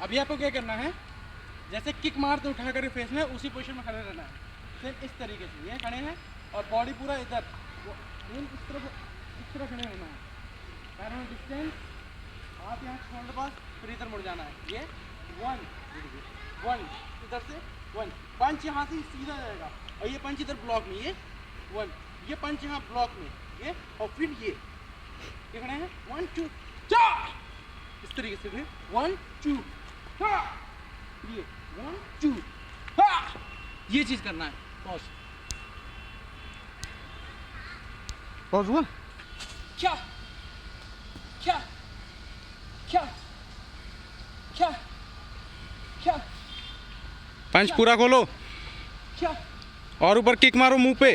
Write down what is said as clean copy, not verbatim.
अभी आपको क्या करना है, जैसे किक मारते उठा कर फेस में, उसी पोजीशन में खड़े रहना है। फिर इस तरीके से ये खड़े हैं और बॉडी पूरा इधर इस तरह खड़े होना है। पैरों में डिस्टेंस, आप यहाँ शोल्डर पास, फिर इधर मुड़ जाना है। ये 1 1 इधर से 1 पंच यहाँ से सीधा जाएगा और ये पंच इधर ब्लॉक में, ये 1 ये पंच यहाँ ब्लॉक में, ये और फिर ये खड़े हैं 1 2 इस तरीके से, फिर 1 2 ये 1 2 ये चीज करना है। पॉज पॉज हुआ। क्या क्या क्या क्या क्या पंच पूरा खोलो क्या और ऊपर किक मारो मुंह पे।